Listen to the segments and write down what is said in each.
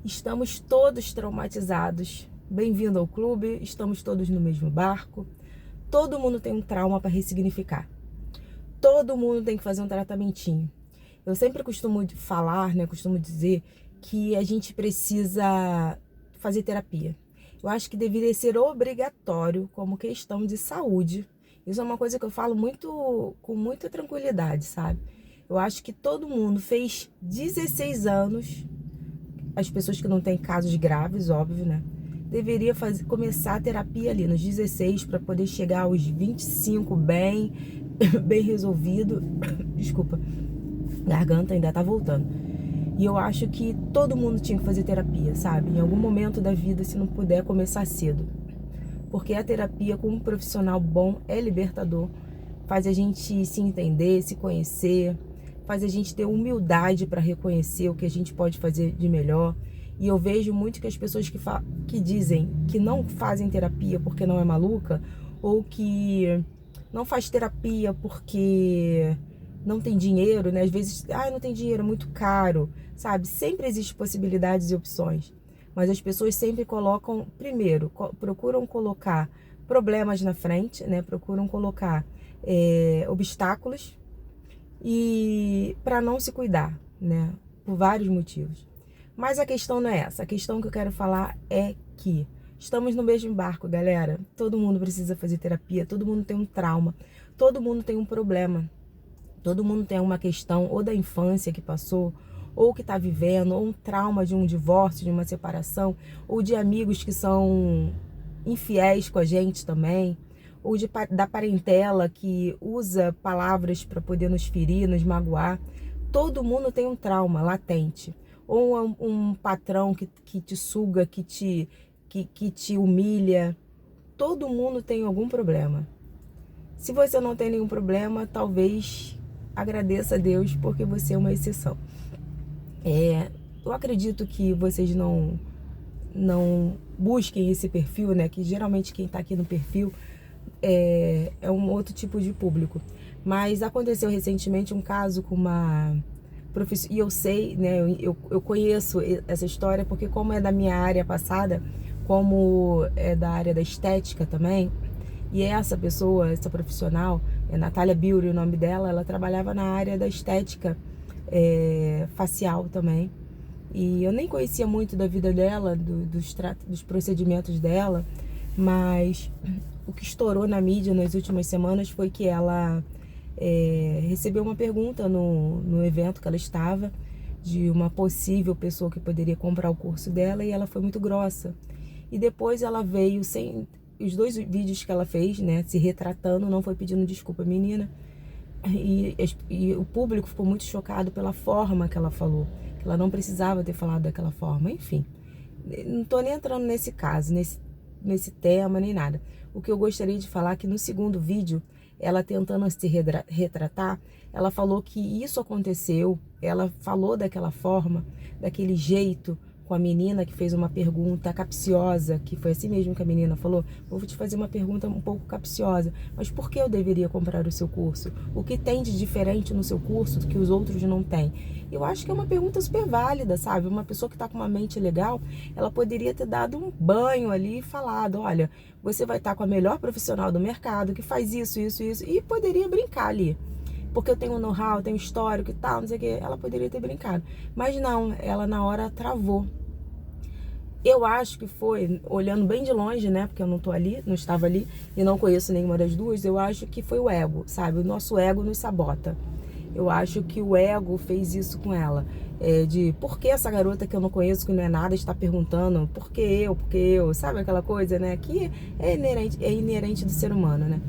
Estamos todos traumatizados. Bem-vindo ao clube, estamos todos no mesmo barco. Todo mundo tem um trauma para ressignificar. Todo mundo tem que fazer um tratamentinho. Eu sempre costumo falar, né, costumo dizer que a gente precisa fazer terapia. Eu acho que deveria ser obrigatório como questão de saúde. Isso é uma coisa que eu falo com muita tranquilidade, sabe? Eu acho que todo mundo fez 16 anos, as pessoas que não têm casos graves, óbvio, né? Deveria começar a terapia ali nos 16 para poder chegar aos 25 bem, bem resolvido. Desculpa, garganta ainda tá voltando. E eu acho que todo mundo tinha que fazer terapia, sabe? Em algum momento da vida, se não puder, começar cedo. Porque a terapia com um profissional bom é libertador. Faz a gente se entender, se conhecer, faz a gente ter humildade para reconhecer o que a gente pode fazer de melhor. E eu vejo muito que as pessoas que dizem que não fazem terapia porque não é maluca, ou que não faz terapia porque não tem dinheiro, né? Às vezes, não tem dinheiro, é muito caro, sabe? Sempre existem possibilidades e opções. Mas as pessoas sempre colocam, primeiro, procuram colocar problemas na frente, né? Procuram colocar obstáculos e para não se cuidar, né? Por vários motivos. Mas a questão não é essa. A questão que eu quero falar é que estamos no mesmo barco, galera. Todo mundo precisa fazer terapia, todo mundo tem um trauma, todo mundo tem um problema. Todo mundo tem uma questão ou da infância que passou, ou que está vivendo, ou um trauma de um divórcio, de uma separação, ou de amigos que são infiéis com a gente também, ou da parentela que usa palavras para poder nos ferir, nos magoar. Todo mundo tem um trauma latente. Ou um patrão que te suga, que te humilha. Todo mundo tem algum problema. Se você não tem nenhum problema, talvez agradeça a Deus porque você é uma exceção. Eu acredito que vocês não busquem esse perfil, né? Que geralmente quem tá aqui no perfil é um outro tipo de público. Mas aconteceu recentemente um caso com uma professora, e eu sei, né? Eu conheço essa história porque como é da minha área passada, como é da área da estética também, e essa pessoa, essa profissional, Natália Biuri, o nome dela, ela trabalhava na área da estética facial também. E eu nem conhecia muito da vida dela, dos procedimentos dela, mas o que estourou na mídia nas últimas semanas foi que ela recebeu uma pergunta no evento que ela estava, de uma possível pessoa que poderia comprar o curso dela, e ela foi muito grossa. E depois ela veio sem... Os 2 vídeos que ela fez, né, se retratando, não foi pedindo desculpa, menina. E o público ficou muito chocado pela forma que ela falou, que ela não precisava ter falado daquela forma. Enfim, não tô nem entrando nesse caso, nesse tema, nem nada. O que eu gostaria de falar é que no segundo vídeo, ela tentando se retratar, ela falou que isso aconteceu, ela falou daquela forma, daquele jeito, com a menina que fez uma pergunta capciosa, que foi assim mesmo que a menina falou: vou te fazer uma pergunta um pouco capciosa, mas por que eu deveria comprar o seu curso? O que tem de diferente no seu curso que os outros não têm? Eu acho que é uma pergunta super válida, sabe? Uma pessoa que está com uma mente legal, ela poderia ter dado um banho ali e falado: olha, você vai estar com a melhor profissional do mercado, que faz isso, isso, isso, e poderia brincar ali. Porque eu tenho um know-how, tenho histórico e tal, não sei o que. Ela poderia ter brincado. Mas não, ela na hora travou. Eu acho que foi, olhando bem de longe, né? Porque eu não tô ali, não estava ali e não conheço nenhuma das duas. Eu acho que foi o ego, sabe? O nosso ego nos sabota. Eu acho que o ego fez isso com ela. De por que essa garota que eu não conheço, que não é nada, está perguntando por que eu, sabe aquela coisa, né? Que é inerente do ser humano, né?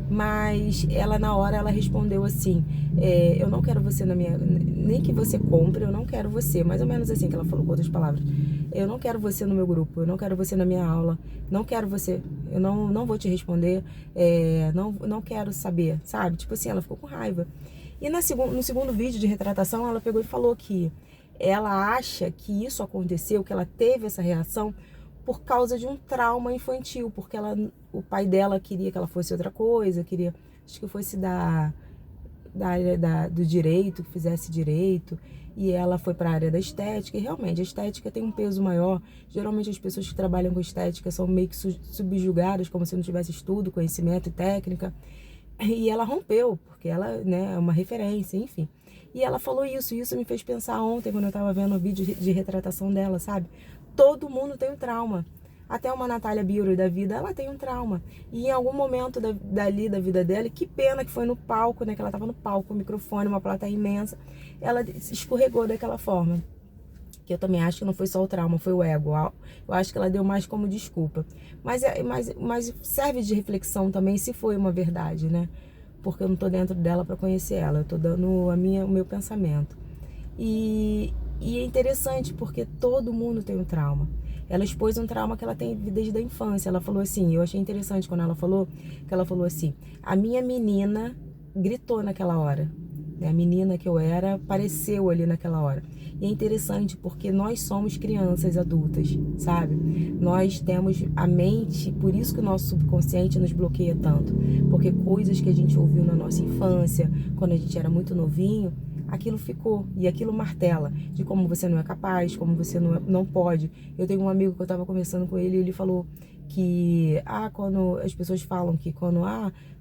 Mas ela na hora ela respondeu assim: eu não quero você na minha, nem que você compre, eu não quero você, mais ou menos assim que ela falou com outras palavras. Eu não quero você no meu grupo, eu não quero você na minha aula, não quero você, eu não vou te responder, não quero saber, sabe? Tipo assim, ela ficou com raiva. E no segundo vídeo de retratação, ela pegou e falou que ela acha que isso aconteceu, que ela teve essa reação por causa de um trauma infantil, porque o pai dela queria que ela fosse outra coisa, queria, acho que fosse da área do direito, que fizesse direito, e ela foi para a área da estética, e realmente a estética tem um peso maior. Geralmente as pessoas que trabalham com estética são meio que subjugadas, como se não tivesse estudo, conhecimento e técnica. E ela rompeu, porque ela, né, é uma referência, enfim. E ela falou isso, e isso me fez pensar ontem, quando eu tava vendo o vídeo de retratação dela, sabe? Todo mundo tem um trauma. Até uma Natália Biuro da vida, ela tem um trauma. E em algum momento dali da vida dela, e que pena que foi no palco, né? Que ela tava no palco, o microfone, uma plateia imensa, ela se escorregou daquela forma. Que eu também acho que não foi só o trauma, foi o ego. Eu acho que ela deu mais como desculpa. Mas serve de reflexão também se foi uma verdade, né? Porque eu não tô dentro dela para conhecer ela. Eu tô dando o meu pensamento. E é interessante porque todo mundo tem um trauma. Ela expôs um trauma que ela tem desde a infância. Ela falou assim, eu achei interessante quando ela falou, que ela falou assim, a minha menina gritou naquela hora. A menina que eu era apareceu ali naquela hora. E é interessante porque nós somos crianças adultas, sabe? Nós temos a mente, por isso que o nosso subconsciente nos bloqueia tanto. Porque coisas que a gente ouviu na nossa infância, quando a gente era muito novinho, aquilo ficou. E aquilo martela de como você não é capaz, como você não pode. Eu tenho um amigo que eu estava conversando com ele e ele falou que quando as pessoas falam que quando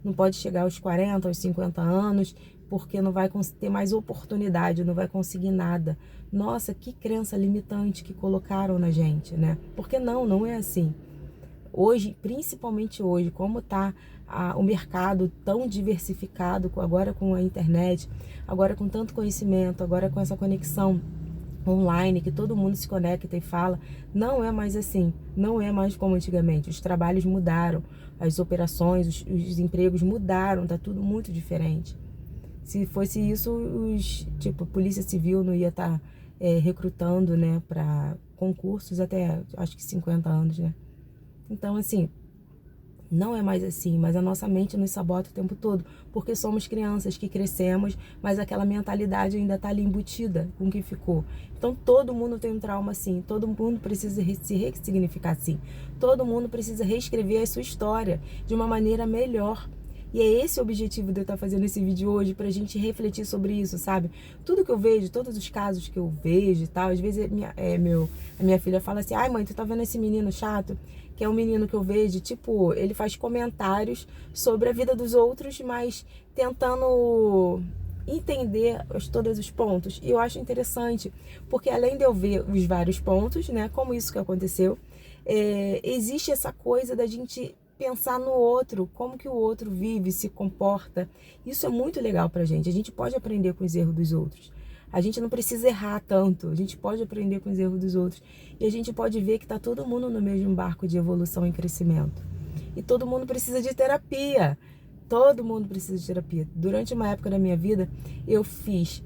não pode chegar aos 40, aos 50 anos, porque não vai ter mais oportunidade, não vai conseguir nada. Nossa, que crença limitante que colocaram na gente, né? Porque não é assim. Hoje, principalmente hoje, como está o mercado tão diversificado, agora com a internet, agora com tanto conhecimento, agora com essa conexão online, que todo mundo se conecta e fala, não é mais assim, não é mais como antigamente. Os trabalhos mudaram, as operações, os empregos mudaram, tá tudo muito diferente. Se fosse isso, a Polícia Civil não ia estar recrutando, né, para concursos até, acho que 50 anos, né? Então, assim, não é mais assim, mas a nossa mente nos sabota o tempo todo, porque somos crianças que crescemos, mas aquela mentalidade ainda está ali embutida com o que ficou. Então todo mundo tem um trauma assim, todo mundo precisa se ressignificar assim, todo mundo precisa reescrever a sua história de uma maneira melhor. E é esse o objetivo de eu estar fazendo esse vídeo hoje, pra gente refletir sobre isso, sabe? Tudo que eu vejo, todos os casos que eu vejo e tal, às vezes a minha filha fala assim, ai mãe, tu tá vendo esse menino chato? Que é um menino que eu vejo, tipo, ele faz comentários sobre a vida dos outros, mas tentando entender todos os pontos. E eu acho interessante, porque além de eu ver os vários pontos, né, como isso que aconteceu, existe essa coisa da gente pensar no outro, como que o outro vive, se comporta. Isso é muito legal pra gente. A gente pode aprender com os erros dos outros. A gente não precisa errar tanto, a gente pode aprender com os erros dos outros. E a gente pode ver que está todo mundo no mesmo barco de evolução e crescimento. E todo mundo precisa de terapia. Todo mundo precisa de terapia. Durante uma época da minha vida, eu fiz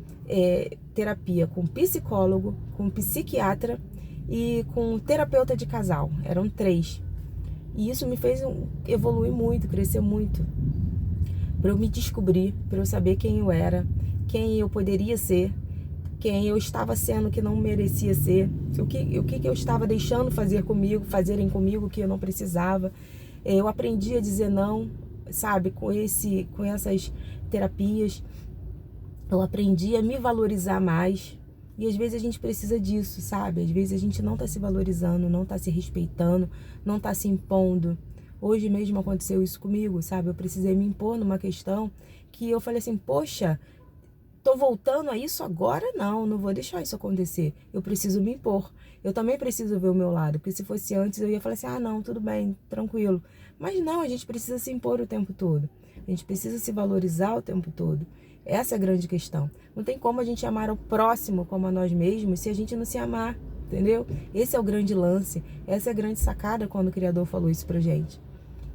terapia com psicólogo, com psiquiatra e com terapeuta de casal. Eram 3. E isso me fez evoluir muito, crescer muito. Para eu me descobrir, para eu saber quem eu era, quem eu poderia ser, quem eu estava sendo que não merecia ser, o que eu estava deixando fazerem comigo que eu não precisava. Eu aprendi a dizer não, sabe, com essas terapias. Eu aprendi a me valorizar mais. E às vezes a gente precisa disso, sabe? Às vezes a gente não tá se valorizando, não tá se respeitando, não tá se impondo. Hoje mesmo aconteceu isso comigo, sabe? Eu precisei me impor numa questão que eu falei assim, poxa, tô voltando a isso agora? Não vou deixar isso acontecer. Eu preciso me impor. Eu também preciso ver o meu lado, porque se fosse antes eu ia falar assim, não, tudo bem, tranquilo. Mas não, a gente precisa se impor o tempo todo. A gente precisa se valorizar o tempo todo. Essa é a grande questão. Não tem como a gente amar o próximo como a nós mesmos se a gente não se amar, entendeu? Esse é o grande lance. Essa é a grande sacada quando o Criador falou isso pra gente.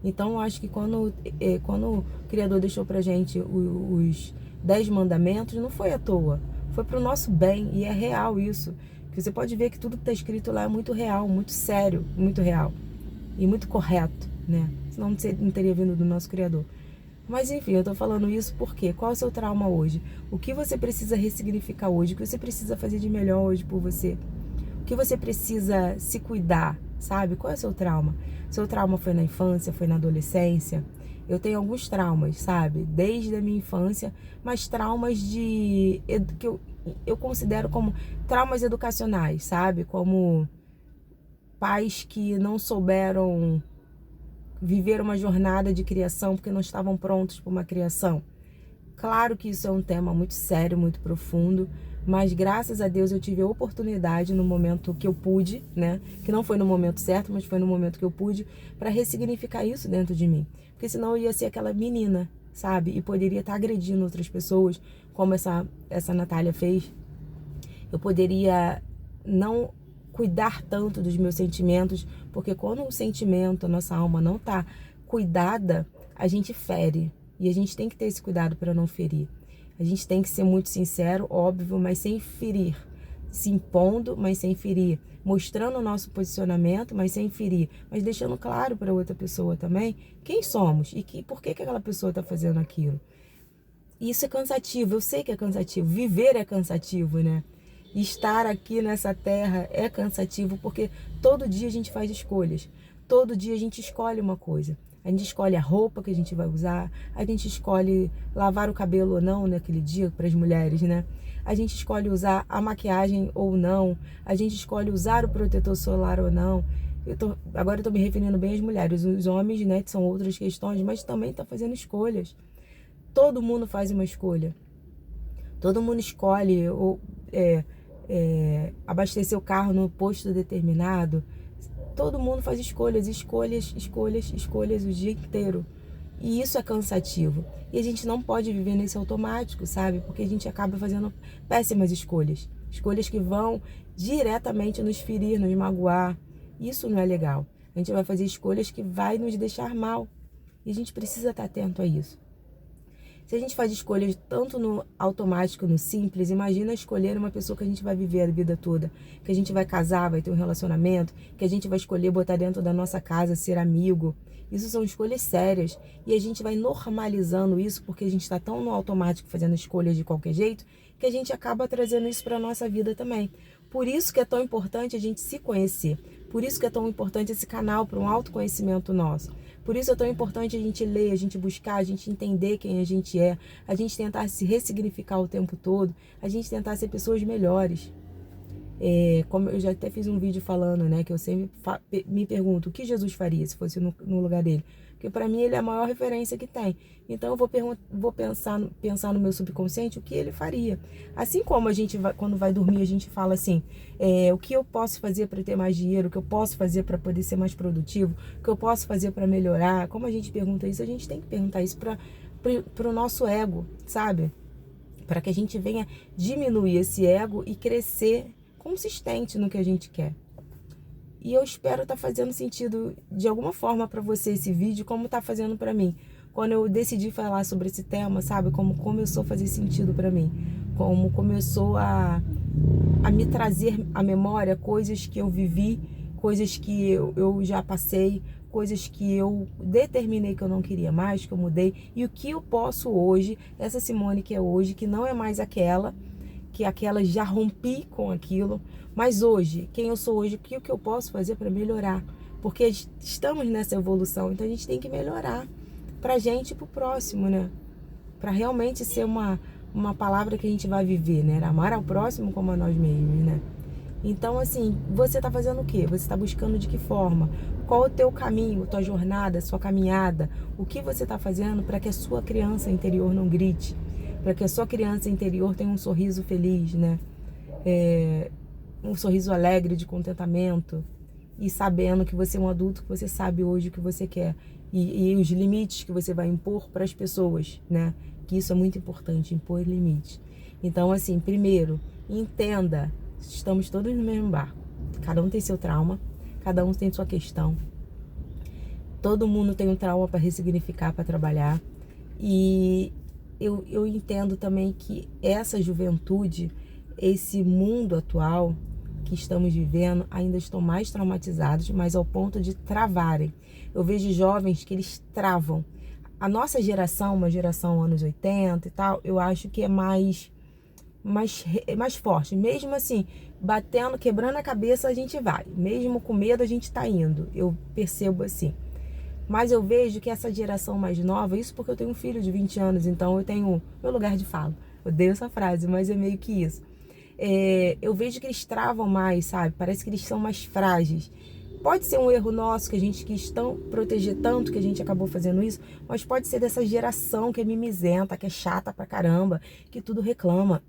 Então, eu acho que quando o Criador deixou pra gente os 10 mandamentos, não foi à toa. Foi pro nosso bem e é real isso. Que você pode ver que tudo que tá escrito lá é muito real, muito sério, muito real. E muito correto, né? Senão não teria vindo do nosso Criador. Mas enfim, eu tô falando isso porque qual é o seu trauma hoje? O que você precisa ressignificar hoje? O que você precisa fazer de melhor hoje por você? O que você precisa se cuidar, sabe? Qual é o seu trauma? Seu trauma foi na infância, foi na adolescência? Eu tenho alguns traumas, sabe? Desde a minha infância, mas traumas eu considero como traumas educacionais, sabe? Como pais que não souberam viver uma jornada de criação porque não estavam prontos para uma criação. Claro que isso é um tema muito sério, muito profundo, mas graças a Deus eu tive a oportunidade no momento que eu pude, né? Que não foi no momento certo, mas foi no momento que eu pude, para ressignificar isso dentro de mim. Porque senão eu ia ser aquela menina, sabe? E poderia estar agredindo outras pessoas, como essa Natália fez. Eu poderia não cuidar tanto dos meus sentimentos, porque quando um sentimento, a nossa alma não está cuidada, a gente fere. E a gente tem que ter esse cuidado para não ferir. A gente tem que ser muito sincero, óbvio, mas sem ferir. Se impondo, mas sem ferir. Mostrando o nosso posicionamento, mas sem ferir. Mas deixando claro para outra pessoa também quem somos e por que aquela pessoa está fazendo aquilo. E isso é cansativo, eu sei que é cansativo. Viver é cansativo, né? Estar aqui nessa terra é cansativo porque todo dia a gente faz escolhas. Todo dia a gente escolhe uma coisa. A gente escolhe a roupa que a gente vai usar, a gente escolhe lavar o cabelo ou não naquele dia para as mulheres, né? A gente escolhe usar a maquiagem ou não, a gente escolhe usar o protetor solar ou não. Agora eu tô me referindo bem às mulheres, os homens, né, que são outras questões, mas também tá fazendo escolhas. Todo mundo faz uma escolha. Todo mundo escolhe abastecer o carro no posto determinado. Todo mundo faz escolhas o dia inteiro. E isso é cansativo. E a gente não pode viver nesse automático, sabe? Porque a gente acaba fazendo péssimas escolhas. Escolhas que vão diretamente nos ferir, nos magoar. Isso não é legal. A gente vai fazer escolhas que vai nos deixar mal. E a gente precisa estar atento a isso. Se a gente faz escolhas tanto no automático, no simples, imagina escolher uma pessoa que a gente vai viver a vida toda, que a gente vai casar, vai ter um relacionamento, que a gente vai escolher botar dentro da nossa casa, ser amigo. Isso são escolhas sérias e a gente vai normalizando isso porque a gente está tão no automático fazendo escolhas de qualquer jeito que a gente acaba trazendo isso para a nossa vida também. Por isso que é tão importante a gente se conhecer. Por isso que é tão importante esse canal para um autoconhecimento nosso. Por isso é tão importante a gente ler, a gente buscar, a gente entender quem a gente é, a gente tentar se ressignificar o tempo todo, a gente tentar ser pessoas melhores. Como eu já até fiz um vídeo falando, né, que eu sempre me pergunto o que Jesus faria se fosse no lugar dele. Porque para mim ele é a maior referência que tem. Então eu vou pensar no meu subconsciente o que ele faria. Assim como a gente quando vai dormir, a gente fala assim, o que eu posso fazer para ter mais dinheiro, o que eu posso fazer para poder ser mais produtivo, o que eu posso fazer para melhorar. Como a gente pergunta isso, a gente tem que perguntar isso para o nosso ego, sabe? Para que a gente venha diminuir esse ego e crescer consistente no que a gente quer. E eu espero estar fazendo sentido de alguma forma para você esse vídeo, como está fazendo para mim. Quando eu decidi falar sobre esse tema, sabe? Como começou a fazer sentido para mim. Como começou a me trazer à memória coisas que eu vivi, coisas que eu já passei, coisas que eu determinei que eu não queria mais, que eu mudei. E o que eu posso hoje, essa Simone que é hoje, que não é mais aquela, que aquela já rompi com aquilo, mas hoje, quem eu sou hoje, o que eu posso fazer para melhorar? Porque estamos nessa evolução, então a gente tem que melhorar pra gente e pro próximo, né? Pra realmente ser uma palavra que a gente vai viver, né? Amar ao próximo como a nós mesmos, né? Então, assim, você tá fazendo o quê? Você tá buscando de que forma? Qual o teu caminho, tua jornada, sua caminhada? O que você tá fazendo para que a sua criança interior não grite? Para que a sua criança interior tenha um sorriso feliz, né? Um sorriso alegre, de contentamento. E sabendo que você é um adulto, que você sabe hoje o que você quer. E os limites que você vai impor para as pessoas, né? Que isso é muito importante, impor limites. Então, assim, primeiro, entenda, estamos todos no mesmo barco. Cada um tem seu trauma, cada um tem sua questão. Todo mundo tem um trauma para ressignificar, para trabalhar. E eu entendo também que essa juventude, esse mundo atual que estamos vivendo, ainda estão mais traumatizados, mas ao ponto de travarem. Eu vejo jovens que eles travam. A nossa geração, uma geração anos 80 e tal, eu acho que é mais forte. Mesmo assim, batendo, quebrando a cabeça, a gente vai. Mesmo com medo, a gente tá indo. Eu percebo assim. Mas eu vejo que essa geração mais nova, isso porque eu tenho um filho de 20 anos, então eu tenho meu lugar de fala. Eu odeio essa frase, mas é meio que isso. Eu vejo que eles travam mais, sabe? Parece que eles são mais frágeis. Pode ser um erro nosso, que a gente quis proteger tanto que a gente acabou fazendo isso, mas pode ser dessa geração que é mimizenta, que é chata pra caramba, que tudo reclama.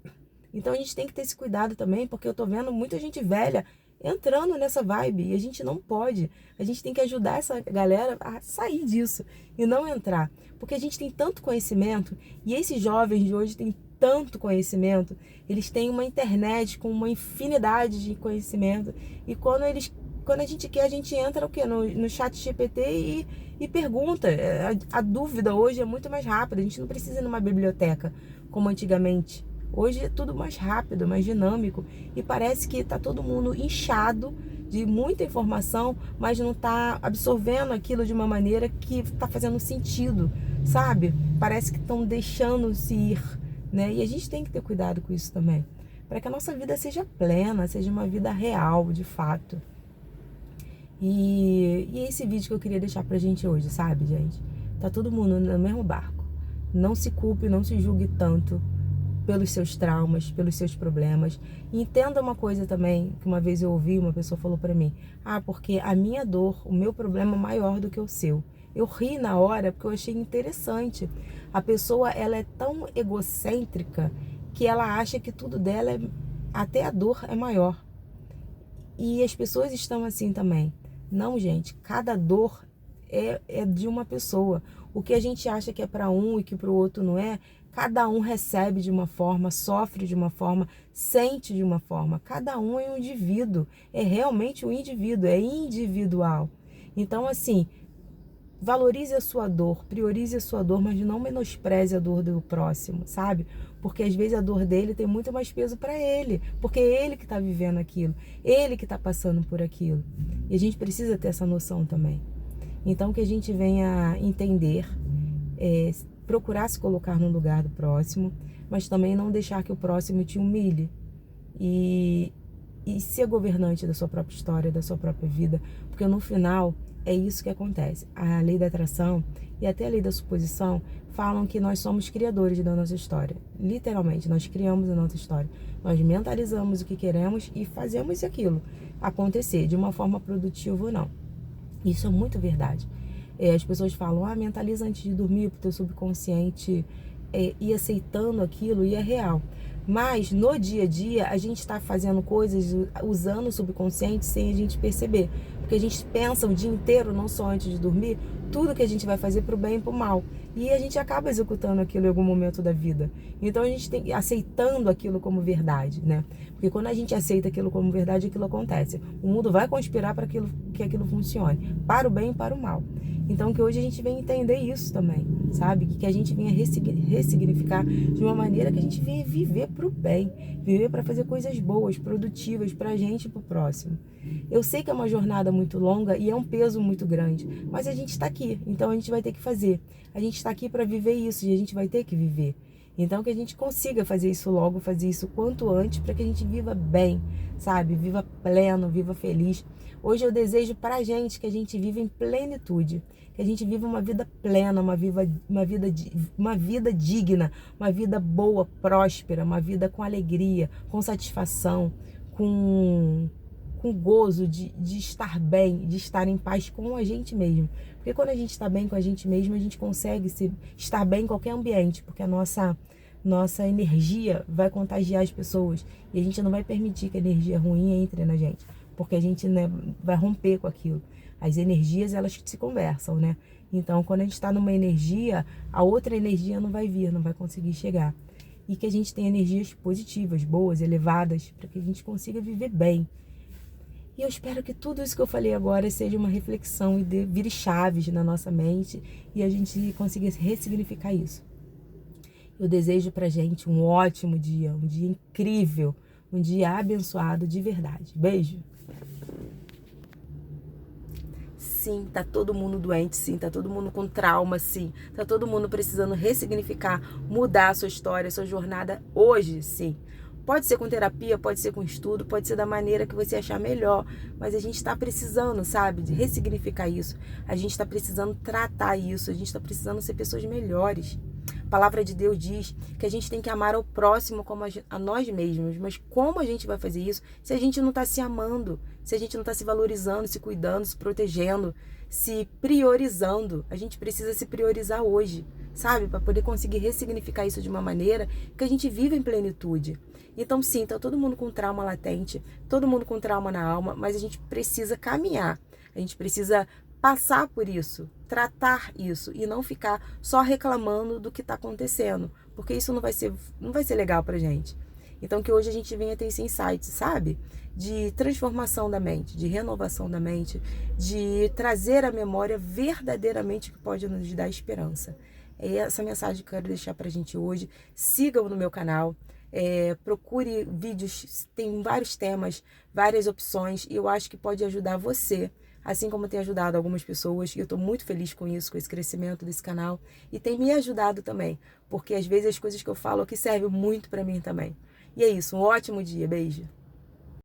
Então a gente tem que ter esse cuidado também, porque eu tô vendo muita gente velha entrando nessa vibe e a gente não pode. A gente tem que ajudar essa galera a sair disso e não entrar. Porque a gente tem tanto conhecimento e esses jovens de hoje têm tanto conhecimento, eles têm uma internet com uma infinidade de conhecimento e quando a gente quer, a gente entra o quê? No chat GPT e pergunta. A dúvida hoje é muito mais rápida, a gente não precisa ir numa biblioteca como antigamente. Hoje é tudo mais rápido, mais dinâmico e parece que está todo mundo inchado de muita informação, mas não está absorvendo aquilo de uma maneira que está fazendo sentido, sabe? Parece que estão deixando-se ir, né? E a gente tem que ter cuidado com isso também, para que a nossa vida seja plena, seja uma vida real, de fato. E é esse vídeo que eu queria deixar pra gente hoje, sabe, gente? Tá todo mundo no mesmo barco. Não se culpe, não se julgue tanto pelos seus traumas, pelos seus problemas. E entenda uma coisa também, que uma vez eu ouvi, uma pessoa falou pra mim: porque a minha dor, o meu problema é maior do que o seu. Eu ri na hora porque eu achei interessante. A pessoa, ela é tão egocêntrica que ela acha que tudo dela até a dor é maior. E as pessoas estão assim também. Não, gente, cada dor é de uma pessoa. O que a gente acha que é para um e que para o outro não é, cada um recebe de uma forma, sofre de uma forma, sente de uma forma. Cada um é um indivíduo, é realmente um indivíduo, é individual. Então, assim, valorize a sua dor, priorize a sua dor, mas não menospreze a dor do próximo, sabe? Porque às vezes a dor dele tem muito mais peso para ele, porque é ele que está vivendo aquilo, ele que está passando por aquilo. E a gente precisa ter essa noção também. Então que a gente venha entender, procurar se colocar no lugar do próximo, mas também não deixar que o próximo te humilhe. E ser governante da sua própria história, da sua própria vida, porque no final é isso que acontece. A lei da atração e até a lei da suposição falam que nós somos criadores da nossa história. Literalmente, nós criamos a nossa história. Nós mentalizamos o que queremos e fazemos aquilo acontecer, de uma forma produtiva ou não. Isso é muito verdade. As pessoas falam, mentaliza antes de dormir, para o teu subconsciente ir aceitando aquilo, e é real. Mas no dia a dia a gente está fazendo coisas usando o subconsciente sem a gente perceber. Porque a gente pensa o dia inteiro, não só antes de dormir, tudo que a gente vai fazer para o bem e para o mal. E a gente acaba executando aquilo em algum momento da vida. Então a gente tem aceitando aquilo como verdade, né? Porque quando a gente aceita aquilo como verdade, aquilo acontece. O mundo vai conspirar para que aquilo funcione, para o bem e para o mal. Então que hoje a gente venha entender isso também, sabe? Que a gente venha ressignificar de uma maneira que a gente venha viver para o bem, viver para fazer coisas boas, produtivas para a gente e para o próximo. Eu sei que é uma jornada muito longa e é um peso muito grande, mas a gente está aqui, então a gente vai ter que fazer. A gente está aqui para viver isso e a gente vai ter que viver. Então que a gente consiga fazer isso logo, fazer isso quanto antes, para que a gente viva bem, sabe? Viva pleno, viva feliz. Hoje eu desejo para a gente que a gente viva em plenitude, que a gente viva uma vida plena, uma vida digna, uma vida boa, próspera, uma vida com alegria, com satisfação, com gozo de estar bem, de estar em paz com a gente mesmo. Porque quando a gente está bem com a gente mesmo, a gente consegue estar bem em qualquer ambiente, porque a nossa energia vai contagiar as pessoas e a gente não vai permitir que a energia ruim entre na gente, porque a gente, né, vai romper com aquilo. As energias, elas se conversam, né? Então, quando a gente está numa energia, a outra energia não vai vir, não vai conseguir chegar. E que a gente tenha energias positivas, boas, elevadas, para que a gente consiga viver bem. E eu espero que tudo isso que eu falei agora seja uma reflexão e vire chaves na nossa mente e a gente consiga ressignificar isso. Eu desejo pra gente um ótimo dia, um dia incrível, um dia abençoado de verdade. Beijo! Sim, tá todo mundo doente, sim, tá todo mundo com trauma, sim, tá todo mundo precisando ressignificar, mudar a sua história, a sua jornada hoje, sim. Pode ser com terapia, pode ser com estudo, pode ser da maneira que você achar melhor, mas a gente está precisando, sabe, de ressignificar isso. A gente está precisando tratar isso, a gente está precisando ser pessoas melhores. A palavra de Deus diz que a gente tem que amar ao próximo como a nós mesmos. Mas como a gente vai fazer isso se a gente não está se amando, se a gente não está se valorizando, se cuidando, se protegendo, se priorizando? A gente precisa se priorizar hoje, sabe? Para poder conseguir ressignificar isso de uma maneira que a gente viva em plenitude. Então, sim, tá todo mundo com trauma latente, todo mundo com trauma na alma, mas a gente precisa caminhar, a gente precisa passar por isso, tratar isso e não ficar só reclamando do que está acontecendo, porque isso não vai ser legal pra gente. Então, que hoje a gente venha ter esse insight, sabe? De transformação da mente, de renovação da mente, de trazer à memória verdadeiramente o que pode nos dar esperança. É essa mensagem que eu quero deixar pra gente hoje. Sigam no meu canal. Procure vídeos, tem vários temas, várias opções, e eu acho que pode ajudar você, assim como tem ajudado algumas pessoas, e eu estou muito feliz com isso, com esse crescimento desse canal, e tem me ajudado também, porque às vezes as coisas que eu falo aqui servem muito para mim também. E é isso, um ótimo dia, beijo!